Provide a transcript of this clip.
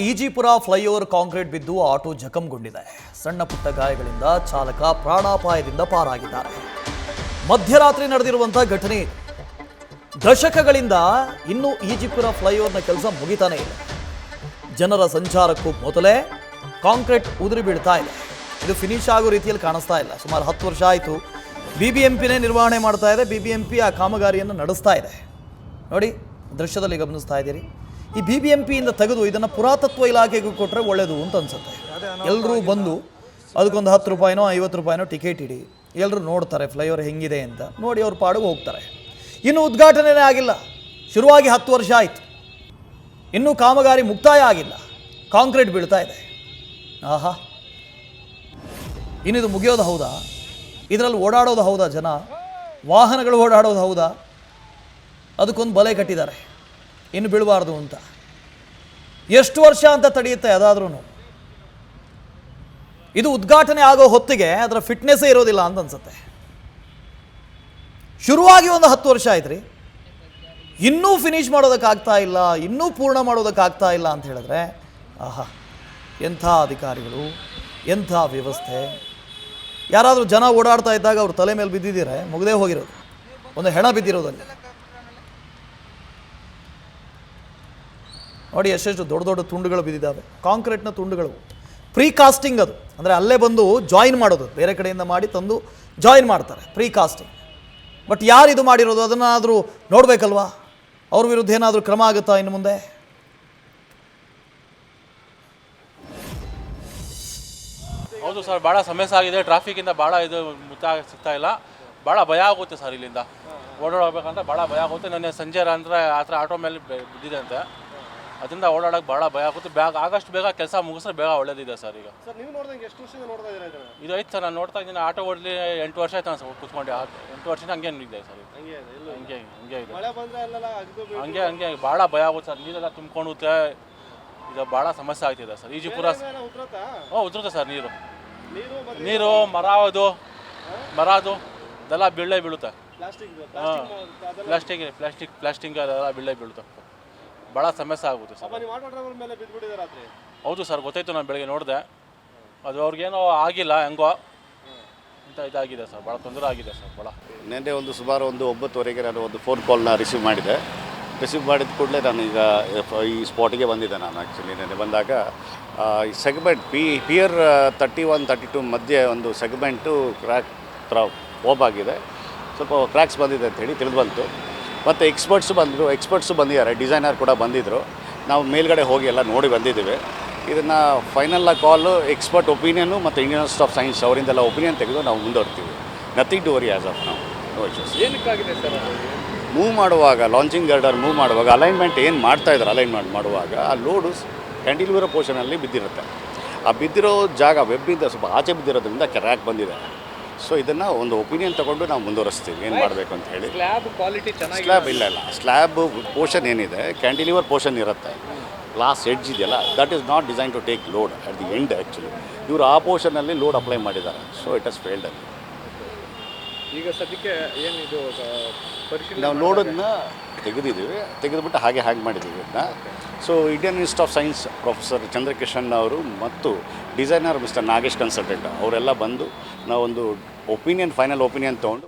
Ejipura flyover concrete ಬಿದ್ದು auto ಜಖಂಗೊಂಡಿದೆ. ಸಣ್ಣ ಪುಟ್ಟ ಗಾಯಗಳಿಂದ ಚಾಲಕ ಪ್ರಾಣಾಪಾಯದಿಂದ ಪಾರಾಗಿದ್ದಾರೆ. ಮಧ್ಯರಾತ್ರಿ ನಡೆದಿರುವಂತಹ ಘಟನೆ. ದಶಕಗಳಿಂದ ಇನ್ನೂ ಈಜಿಪುರ ಫ್ಲೈಓವರ್ನ ಕೆಲಸ ಮುಗಿತಾನೇ ಇಲ್ಲ. ಜನರ ಸಂಚಾರಕ್ಕೂ ಮೊದಲೇ ಕಾಂಕ್ರೀಟ್ ಉದುರಿ ಬೀಳ್ತಾ ಇದೆ. ಇದು ಫಿನಿಶ್ ಆಗೋ ರೀತಿಯಲ್ಲಿ ಕಾಣಿಸ್ತಾ ಇಲ್ಲ. ಸುಮಾರು 10 ವರ್ಷ ಆಯಿತು. BBMPನೇ ನಿರ್ವಹಣೆ ಮಾಡ್ತಾ ಇದೆ. BBMP ಆ ಕಾಮಗಾರಿಯನ್ನು ನಡೆಸ್ತಾ ಇದೆ. ನೋಡಿ, ದೃಶ್ಯದಲ್ಲಿ ಗಮನಿಸ್ತಾ ಇದ್ದೀರಿ. ಈ BBMPಯಿಂದ ತೆಗೆದು ಇದನ್ನು ಪುರಾತತ್ವ ಇಲಾಖೆಗೂ ಕೊಟ್ಟರೆ ಒಳ್ಳೆಯದು ಅಂತ ಅನ್ಸುತ್ತೆ. ಎಲ್ಲರೂ ಬಂದು ಅದಕ್ಕೊಂದು 10 ರೂಪಾಯಿನೋ 50 ರೂಪಾಯಿನೋ ಟಿಕೆಟ್ ಇಡಿ, ಎಲ್ಲರೂ ನೋಡ್ತಾರೆ ಫ್ಲೈಓವರ್ ಹೆಂಗಿದೆ ಅಂತ. ನೋಡಿ ಅವ್ರ ಪಾಡಿಗೆ ಹೋಗ್ತಾರೆ. ಇನ್ನು ಉದ್ಘಾಟನೆನೇ ಆಗಿಲ್ಲ. ಶುರುವಾಗಿ 10 ವರ್ಷ ಆಯಿತು. ಇನ್ನೂ ಕಾಮಗಾರಿ ಮುಕ್ತಾಯ ಆಗಿಲ್ಲ. ಕಾಂಕ್ರೀಟ್ ಬೀಳ್ತಾ ಇದೆ. ಆಹಾ, ಇನ್ನಿದು ಮುಗಿಯೋದು ಹೌದಾ? ಇದರಲ್ಲಿ ಓಡಾಡೋದು ಹೌದಾ? ಜನ ವಾಹನಗಳು ಓಡಾಡೋದು ಹೌದಾ? ಅದಕ್ಕೊಂದು ಬಲೆ ಕಟ್ಟಿದ್ದಾರೆ, ಇನ್ನು ಬೀಳಬಾರ್ದು ಅಂತ. ಎಷ್ಟು ವರ್ಷ ಅಂತ ತಡೆಯುತ್ತೆ ಅದಾದ್ರೂ? ಇದು ಉದ್ಘಾಟನೆ ಆಗೋ ಹೊತ್ತಿಗೆ ಅದರ ಫಿಟ್ನೆಸ್ಸೇ ಇರೋದಿಲ್ಲ ಅಂತ ಅನ್ಸುತ್ತೆ. ಶುರುವಾಗಿ ಒಂದು 10 ವರ್ಷ ಆಯ್ತು. ಇನ್ನೂ ಫಿನಿಶ್ ಮಾಡೋದಕ್ಕಾಗ್ತಾ ಇಲ್ಲ, ಇನ್ನೂ ಪೂರ್ಣ ಮಾಡೋದಕ್ಕಾಗ್ತಾ ಇಲ್ಲ ಅಂತ ಹೇಳಿದ್ರೆ, ಆಹಾ, ಎಂಥ ಅಧಿಕಾರಿಗಳು, ಎಂಥ ವ್ಯವಸ್ಥೆ. ಯಾರಾದರೂ ಜನ ಓಡಾಡ್ತಾ ಇದ್ದಾಗ ಅವ್ರ ತಲೆ ಮೇಲೆ ಬಿದ್ದಿದ್ದೀರೆ, ಮುಗದೇ ಹೋಗಿರೋದು, ಒಂದು ಹೆಣ ಬಿದ್ದಿರೋದಲ್ಲಿ. ನೋಡಿ ಎಷ್ಟೆಷ್ಟು ದೊಡ್ಡ ದೊಡ್ಡ ತುಂಡುಗಳು ಬಿದ್ದಿದ್ದಾವೆ, ಕಾಂಕ್ರೀಟ್ನ ತುಂಡುಗಳು. ಪ್ರೀಕಾಸ್ಟಿಂಗ್ ಅದು, ಅಂದರೆ ಅಲ್ಲೇ ಬಂದು ಜಾಯಿನ್ ಮಾಡೋದು, ಬೇರೆ ಕಡೆಯಿಂದ ಮಾಡಿ ತಂದು ಜಾಯಿನ್ ಮಾಡ್ತಾರೆ, ಪ್ರೀಕಾಸ್ಟಿಂಗ್. ಬಟ್ ಯಾರು ಇದು ಮಾಡಿರೋದು ಅದನ್ನಾದರೂ ನೋಡಬೇಕಲ್ವಾ? ಅವ್ರ ವಿರುದ್ಧ ಏನಾದರೂ ಕ್ರಮ ಆಗುತ್ತಾ ಇನ್ನು ಮುಂದೆ? ಹೌದು ಸರ್, ಭಾಳ ಸಮಸ್ಯೆ ಆಗಿದೆ. ಟ್ರಾಫಿಕ್ಕಿಂದ ಭಾಳ ಇದು ಸಿಗ್ತಾ ಇಲ್ಲ. ಭಾಳ ಭಯ ಆಗುತ್ತೆ ಸರ್. ಇಲ್ಲಿಂದ ಓಡಾಡಬೇಕಂದ್ರೆ ಭಾಳ ಭಯ ಆಗುತ್ತೆ. ನನ್ನ ಸಂಜೆ ಅಂದರೆ ಆ ಥರ ಆಟೋ ಮೇಲೆ ಬಿದ್ದಿದೆ ಅಂತೆ. ಅದರಿಂದ ಓಡಾಡೋಕ್ಕೆ ಭಾಳ ಭಯ ಆಗುತ್ತೆ. ಆದಷ್ಟು ಬೇಗ ಕೆಲಸ ಮುಗಿಸ್ರೆ ಬೇಗ ಒಳ್ಳೇದಿದೆ ಸರ್. ಈಗ ಸರ್ ನೀವು ನೋಡಿದಂಗೆ ಎಷ್ಟು ವರ್ಷದಿಂದ ನೋಡ್ತಾ ಇದ್ದೀರಾ ಇದನ್ನು? ಇದು ಐತೆ ಸರ್, ನಾನು ನೋಡ್ತಾ ಇದ್ದೀನಿ. ಆಟೋ ಓಡಲಿ 8 ವರ್ಷ ಆಯ್ತು ನಾನು ಕೂತ್ಕೊಂಡು. 8 ವರ್ಷದಿಂದ ಹಂಗೆ ಇದೆ ಸರ್. ಹಂಗೆ ಇದೆ. ಮಳೆ ಬಂದರೆ ಅಲ್ಲೆಲ್ಲ ಹಂಗೆ ಭಾಳ ಭಯ ಆಗುತ್ತೆ ಸರ್. ನೀರೆಲ್ಲ ತುಂಬ್ಕೊಂಡುತ್ತೆ. ಇದು ಭಾಳ ಸಮಸ್ಯೆ ಆಗ್ತಿದೆ ಸರ್. ಈಜಿಪುರ ಉದುರುತ್ತೆ ಸರ್. ನೀರು ಮರ ಅದೆಲ್ಲ ಬೀಳೇ ಬೀಳುತ್ತೆ. ಪ್ಲಾಸ್ಟಿಕ್ ಅದೆಲ್ಲ ಬೀಳೇ ಬೀಳುತ್ತೆ. ಭಾಳ ಸಮಸ್ಯೆ ಆಗುತ್ತೆ ಸರ್. ಹೌದು ಸರ್, ಗೊತ್ತಾಯ್ತು. ನಾನು ಬೆಳಗ್ಗೆ ನೋಡಿದೆ. ಅದು ಅವ್ರಿಗೇನೋ ಆಗಿಲ್ಲ, ಹೆಂಗೋ ಅಂತ ಇದಾಗಿದೆ ಸರ್. ಭಾಳ ತೊಂದರೆ ಆಗಿದೆ ಸರ್. ಭಾಳ ನಿನ್ನೆ ಸುಮಾರು 9:30 ನಾನು ಒಂದು ಫೋನ್ ಕಾಲ್ನ ರಿಸೀವ್ ಮಾಡಿದೆ. ರಿಸೀವ್ ಮಾಡಿದ ಕೂಡಲೇ ನಾನು ಈಗ ಈ ಸ್ಪಾಟಿಗೆ ಬಂದಿದ್ದೆ. ನಾನು ಆ್ಯಕ್ಚುಲಿ ನೆನ್ನೆ ಬಂದಾಗ ಈ ಸೆಗ್ಮೆಂಟ್ ಪಿಯರ್ 31, 32 ಮಧ್ಯೆ ಒಂದು ಸೆಗ್ಮೆಂಟು ಕ್ರ್ಯಾಕ್ ಓಪ್ ಆಗಿದೆ. ಸ್ವಲ್ಪ ಕ್ರ್ಯಾಕ್ಸ್ ಬಂದಿದೆ ಅಂಥೇಳಿ ತಿಳಿದು ಬಂತು. ಮತ್ತು ಎಕ್ಸ್ಪರ್ಟ್ಸು ಬಂದಿದ್ದಾರೆ, ಡಿಸೈನರ್ ಕೂಡ ಬಂದಿದ್ದರು. ನಾವು ಮೇಲ್ಗಡೆ ಹೋಗಿ ಎಲ್ಲ ನೋಡಿ ಬಂದಿದ್ದೀವಿ. ಇದನ್ನು ಫೈನಲ್ ಕಾಲು ಎಕ್ಸ್ಪರ್ಟ್ ಒಪಿನಿಯನು ಮತ್ತು ಇಂಡಿಯನ್ ಇನ್ಸ್ಟಿಟ್ಯೂಟ್ ಆಫ್ ಸೈನ್ಸ್ ಅವರಿಂದೆಲ್ಲ ಒಪಿನಿಯನ್ ತೆಗೆದು ನಾವು ಮುಂದುವರ್ತೀವಿ. Nothing to worry as of ನಾವು. ಏನಕ್ಕಾಗಿದೆ ಸರ್? ಮೂವ್ ಮಾಡುವಾಗ, ಲಾಂಚಿಂಗ್ ಗರ್ಡರ್ ಮೂವ್ ಮಾಡುವಾಗ ಅಲೈನ್ಮೆಂಟ್ ಏನು ಮಾಡ್ತಾಯಿದ್ದಾರೆ, ಅಲೈನ್ಮೆಂಟ್ ಮಾಡುವಾಗ ಆ ಲೋಡು ಕ್ಯಾಂಟಿಲಿವರ್ ಪೋರ್ಷನಲ್ಲಿ ಬಿದ್ದಿರುತ್ತೆ. ಆ ಬಿದ್ದಿರೋ ಜಾಗ ವೆಬ್ಬಿಂದ ಸ್ವಲ್ಪ ಆಚೆ ಬಿದ್ದಿರೋದ್ರಿಂದ ಕ್ರ್ಯಾಕ್ ಬಂದಿದೆ. ಸೊ ಇದನ್ನು ಒಂದು ಒಪಿನಿಯನ್ ತೊಗೊಂಡು ನಾವು ಮುಂದುವರಿಸ್ತೀವಿ ಏನು ಮಾಡಬೇಕು ಅಂತ ಹೇಳಿ. ಸ್ಲ್ಯಾಬ್ ಕ್ವಾಲಿಟಿ ಚೆನ್ನಾಗಿ ಇಲ್ಲ ಸ್ಲ್ಯಾಬ್ ಪೋರ್ಷನ್ ಏನಿದೆ, ಕ್ಯಾಂಟಿಲಿವರ್ ಪೋರ್ಷನ್ ಇರುತ್ತೆ. ಲಾಸ್ಟ್ ಎಡ್ಜ್ ಇದೆಯಲ್ಲ, that is not design to take load at the end. Actually ಇವರು ಆ ಪೋರ್ಷನಲ್ಲಿ ಲೋಡ್ ಅಪ್ಲೈ ಮಾಡಿದ್ದಾರೆ. ಸೊ ಇಟ್ ಹಸ್ ಫೇಲ್ಡ್ ಅಲ್ಲಿ. ಈಗ ಸದ್ಯಕ್ಕೆ ಏನಿದು ನಾವು ಲೋಡನ್ನು ತೆಗೆದುಬಿಟ್ಟು ಹಾಗೆ ಮಾಡಿದ್ದೀವಿ ಇದನ್ನ. So Indian Institute of Science professor Chandrakishan ಅವರು ಮತ್ತು ಡಿಸೈನರ್ ಮಿಸ್ಟರ್ ನಾಗೇಶ್ ಕನ್ಸಲ್ಟೆಂಟ್ ಅವರೆಲ್ಲ ಬಂದು ನಾವೊಂದು ಫೈನಲ್ ಒಪಿನಿಯನ್ ತೊಗೊಂಡು